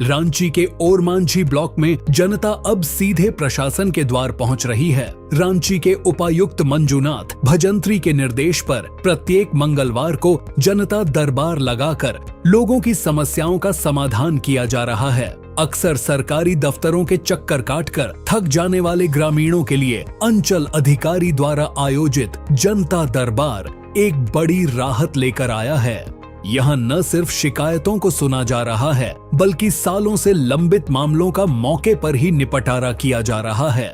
रांची के ओरमांझी ब्लॉक में जनता अब सीधे प्रशासन के द्वार पहुंच रही है। रांची के उपायुक्त मंजूनाथ भजंत्री के निर्देश पर प्रत्येक मंगलवार को जनता दरबार लगाकर लोगों की समस्याओं का समाधान किया जा रहा है। अक्सर सरकारी दफ्तरों के चक्कर काटकर थक जाने वाले ग्रामीणों के लिए अंचल अधिकारी द्वारा आयोजित जनता दरबार एक बड़ी राहत लेकर आया है। यहाँ न सिर्फ शिकायतों को सुना जा रहा है, बल्कि सालों से लंबित मामलों का मौके पर ही निपटारा किया जा रहा है।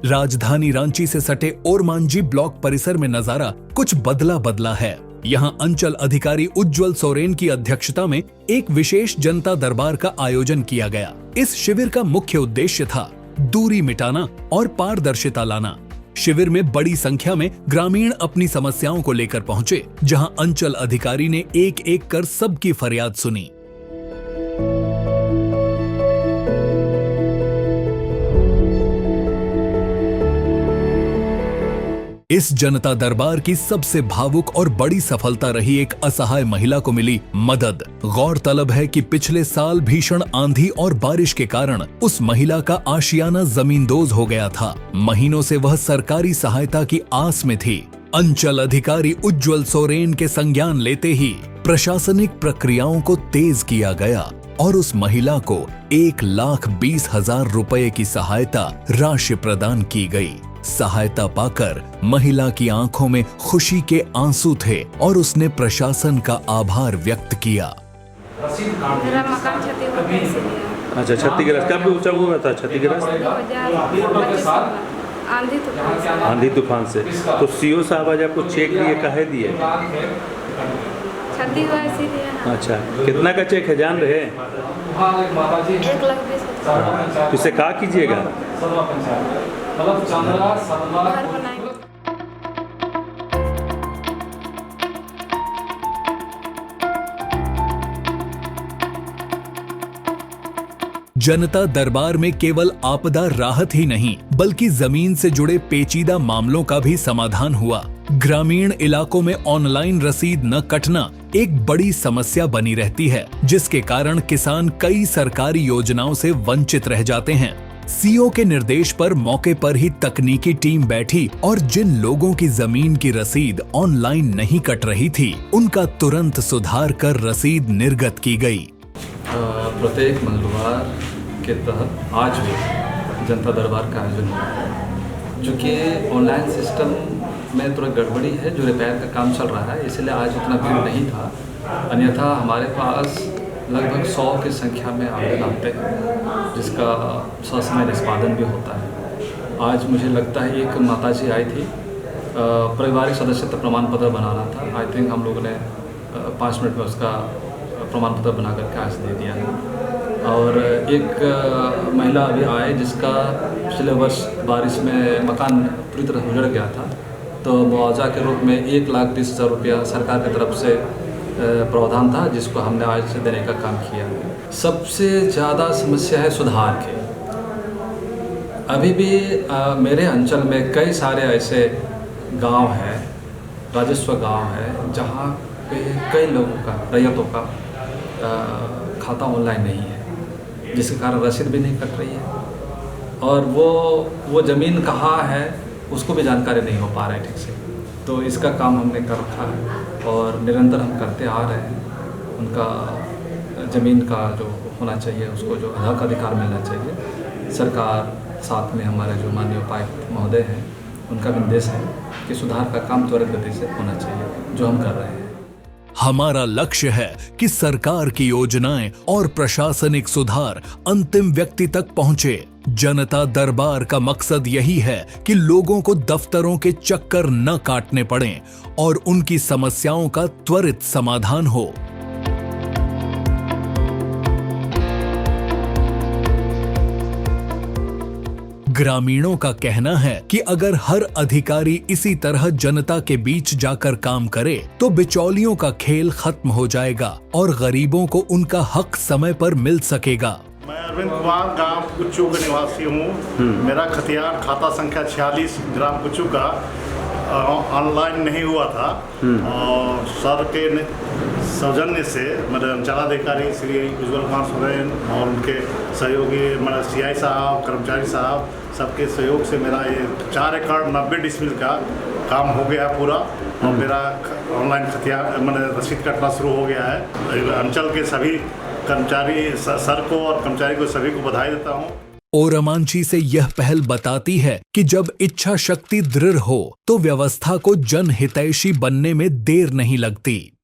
राजधानी रांची से सटे ओरमांझी ब्लॉक परिसर में नजारा कुछ बदला है। यहाँ अंचल अधिकारी उज्जवल सोरेन की अध्यक्षता में एक विशेष जनता दरबार का आयोजन किया गया। इस शिविर का मुख्य उद्देश्य था दूरी मिटाना और पारदर्शिता लाना। शिविर में बड़ी संख्या में ग्रामीण अपनी समस्याओं को लेकर पहुंचे, जहां अंचल अधिकारी ने एक एक कर सबकी फरियाद सुनी। इस जनता दरबार की सबसे भावुक और बड़ी सफलता रही एक असहाय महिला को मिली मदद। गौरतलब है कि पिछले साल भीषण आंधी और बारिश के कारण उस महिला का आशियाना जमींदोज हो गया था। महीनों से वह सरकारी सहायता की आस में थी। अंचल अधिकारी उज्जवल सोरेन के संज्ञान लेते ही प्रशासनिक प्रक्रियाओं को तेज किया गया और उस महिला को 1,20,000 रुपए की सहायता राशि प्रदान की गई। सहायता पाकर महिला की आंखों में खुशी के आंसू थे और उसने प्रशासन का आभार व्यक्त किया। मेरा मकान क्षतिग्रस्त से लिया। अच्छा, क्षतिग्रस्त कब ऊंचा हुआ था? क्षतिग्रस्त आंधी तूफान से। तो सीओ साहब आज आपको चेक दिए, काहे दिए? अच्छा, कितना का चेक है जान रहे? 1,20,000। इसे कहा कीजिएगा? जनता दरबार में केवल आपदा राहत ही नहीं, बल्कि जमीन से जुड़े पेचीदा मामलों का भी समाधान हुआ। ग्रामीण इलाकों में ऑनलाइन रसीद न कटना एक बड़ी समस्या बनी रहती है, जिसके कारण किसान कई सरकारी योजनाओं से वंचित रह जाते हैं। सीओ के निर्देश पर मौके पर ही तकनीकी टीम बैठी और जिन लोगों की जमीन की रसीद ऑनलाइन नहीं कट रही थी, उनका तुरंत सुधार कर रसीद निर्गत की गई। प्रत्येक मंगलवार के तहत आज भी जनता दरबार का आयोजन हुआ है। चूँकि ऑनलाइन सिस्टम में थोड़ा गड़बड़ी है, जो रिपेयर का काम चल रहा है, इसलिए आज उतना भीड़ नहीं था। अन्यथा हमारे पास लगभग 100 की संख्या में आवेदन आते हैं, जिसका ससमय निष्पादन भी होता है। आज मुझे लगता है एक माताजी आई थी, पारिवारिक सदस्यता प्रमाण पत्र बनाना था। आई थिंक हम लोगों ने 5 मिनट में उसका प्रमाण पत्र बना करके आज दे दिया है। और एक महिला अभी आए जिसका पिछले वर्ष बारिश में मकान पूरी तरह उजड़ गया था, तो मुआवजा के रूप में 1,20,000 रुपया सरकार की तरफ से प्रावधान था, जिसको हमने आज से देने का काम किया। सबसे ज़्यादा समस्या है सुधार की। अभी भी मेरे अंचल में कई सारे ऐसे गांव हैं, राजस्व गांव है, जहां पे कई लोगों का, रैयतों का खाता ऑनलाइन नहीं है, जिसके कारण रसीद भी नहीं कट रही है और वो ज़मीन कहाँ है उसको भी जानकारी नहीं हो पा रहा है ठीक से। तो इसका काम हमने कर रखा है और निरंतर हम करते आ रहे हैं। उनका ज़मीन का जो होना चाहिए, उसको जो हक अधिकार मिलना चाहिए, सरकार साथ में हमारे जो माननीय उपायुक्त महोदय हैं, उनका निर्देश है कि सुधार का काम त्वरित गति से होना चाहिए, जो हम कर रहे हैं। हमारा लक्ष्य है कि सरकार की योजनाएं और प्रशासनिक सुधार अंतिम व्यक्ति तक पहुंचे। जनता दरबार का मकसद यही है कि लोगों को दफ्तरों के चक्कर न काटने पड़ें और उनकी समस्याओं का त्वरित समाधान हो। ग्रामीणों का कहना है कि अगर हर अधिकारी इसी तरह जनता के बीच जाकर काम करे तो बिचौलियों का खेल खत्म हो जाएगा और गरीबों को उनका हक समय पर मिल सकेगा। मैं अरविंद कुमार गांव कुच्चू का निवासी हूँ। मेरा खतियान खाता संख्या 46 ग्राम कुच्चू का ऑनलाइन नहीं हुआ था और सर के सौजन्य से मेरे अंचलाधिकारी श्री उज्ज्वल कुमार सोरेन और उनके सहयोगी मेरा सीआई साहब, कर्मचारी साहब, सबके सहयोग से मेरा ये 4 एकड़ 90 डिसमिल का काम हो गया पूरा और मेरा ऑनलाइन खतिया मैंने रसीद कटना शुरू हो गया है। अंचल के सभी कर्मचारी सर को और कर्मचारी को सभी को बधाई देता हूँ। ओरामांची से यह पहल बताती है कि जब इच्छा शक्ति दृढ़ हो तो व्यवस्था को जनहितैषी बनने में देर नहीं लगती।